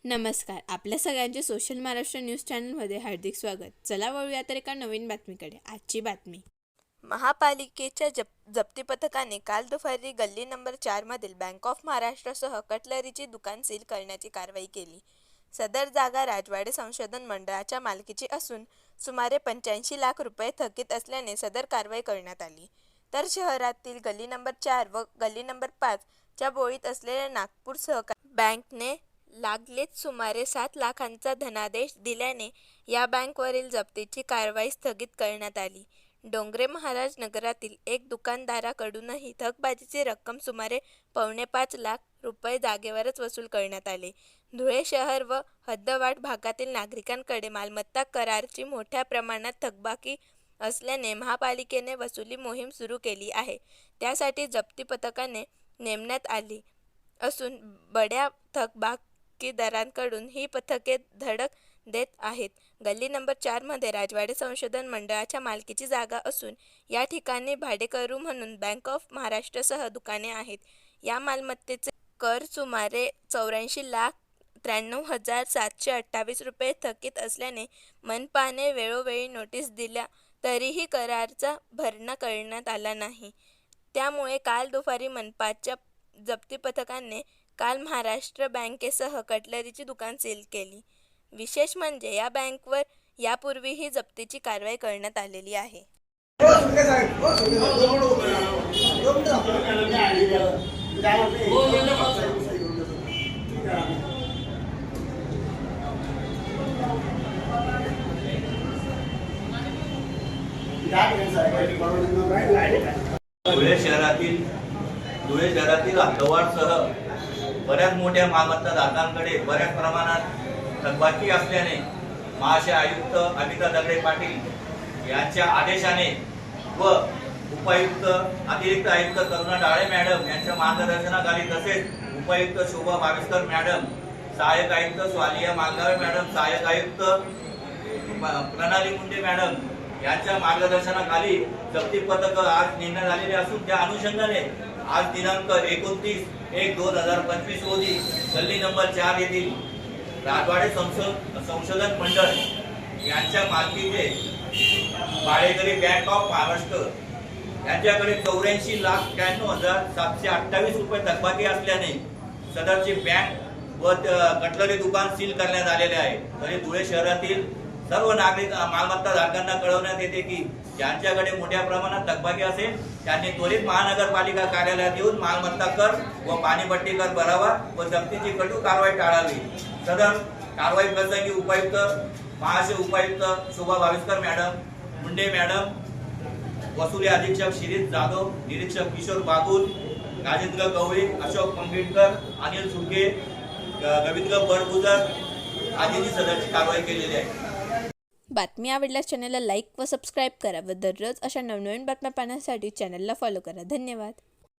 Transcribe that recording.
नमस्कार. आपल्या सगळ्यांचे सोशल महाराष्ट्र न्यूज चॅनलमध्ये हार्दिक स्वागत. चला वळूया तर एका नवीन बातमीकडे. आजची बातमी. महापालिकेच्या जप्ती पथकाने काल दुपारी गल्ली नंबर 4 मधील बँक ऑफ महाराष्ट्रासह कटलरीची दुकान सील करण्याची कारवाई केली. सदर जागा राजवाडे संशोधन मंडळाच्या मालकीची असून सुमारे 85 लाख रुपये थकीत असल्याने सदर कारवाई करण्यात आली. तर शहरातील गल्ली नंबर 4 व गल्ली नंबर 5 च्या बोळीत असलेल्या नागपूर सहकारी बँकने लागलीच सुमारे 7 लाखांचा धनादेश दिल्याने या बँकवरील जप्तीची कारवाई स्थगित करण्यात आली. डोंगरे महाराज नगरातील एक दुकानदाराकडूनही थकबाकीची रक्कम सुमारे 4.25 लाख रुपये जागेवरच वसूल करण्यात आले. धुळे शहर व हद्दवाढ भागातील नागरिकांकडे मालमत्ता करारची मोठ्या प्रमाणात थकबाकी असल्याने महापालिकेने वसुली मोहीम सुरू केली आहे. त्यासाठी जप्ती पथकाने नेमण्यात आली असून बड्या थकबाकीदारांकडून ही पथके धडक देत आहेत. गल्ली नंबर 4 मध्ये राजवाडे संशोधन मंडळाच्या मालकीची जागा असून या ठिकाणी भाडेकरू म्हणून बँक ऑफ महाराष्ट्रासह दुकाने आहेत. या मालमत्तेचे कर सुमारे 84,93,728 रुपये थकीत असल्याने मनपाने वेळोवेळी नोटीस दिल्या तरीही कराराचा भरणा करण्यात आला नाही. त्यामुळे काल दुपारी मनपाच्या जप्ती पथकाने काल महाराष्ट्र बँकेसह कटलरीची दुकान सील केली. विशेष म्हणजे या बँकवर यापूर्वीही जप्तीची कारवाई करण्यात आलेली आहे. धुळे शहरातील हद्दवाढसह बऱ्याच मोठ्या मालमत्ता धारकांकडे बऱ्याच प्रमाणात थकबाकी असल्याने महाशय आयुक्त अमिता दगडे पाटील यांच्या आदेशाने व उपायुक्त अतिरिक्त आयुक्त करुणा डाळे मॅडम यांच्या मार्गदर्शनाखाली तसेच उपायुक्त शोभा भाविस्कर मॅडम, सहाय्यक आयुक्त स्वालिया मांगावे मॅडम, सहाय्यक आयुक्त प्रणाली मुंडे मॅडम यांच्या मार्गदर्शनाखाली जप्ती पथक आज निर्णय झालेले असून त्या अनुषंगाने आज दिनांक 29/1/2025 रोजी गल्ली नंबर 4 येथील राजवाडे संशोधन मंडळ यांच्या मालकीचे भाडेकरी बँक ऑफ महाराष्ट्र यांच्याकडे 84,93,728 रुपये थकबाकी असल्याने सदरची बँक व कटलरी दुकान सील करण्यात आलेले आहे. तरी धुळे शहरातील सर्व नागरिक मालमत्ता धारकांना कळवण्यात येते की ज्यांच्याकडे मोठ्या प्रमाणात थकबाकी असेल त्यांनी त्वरित महानगरपालिका कार्यालयात येऊन मालमत्ता कर व पाणीपट्टी कर भरावा व जप्तीची कठोर कारवाई टाळावी. सदर कारवाई प्रसंगी उपायुक्त महाशय उपायुक्त शोभा भाविस्कर मॅडम, मुंडे मॅडम, वसुली अधीक्षक शिरीष जाधव, निरीक्षक किशोर बागुल, राजेंद्र गवळी, अशोक मंगेटकर, अनिल सुर्गे, रवींद्र बडगुजर आदींनी सदरची कारवाई केलेली आहे. बातमी आवडल्यास चॅनलला लाईक व सबस्क्राईब करा व दररोज अशा नवनवीन बातम्या पाहण्यासाठी चॅनलला फॉलो करा. धन्यवाद.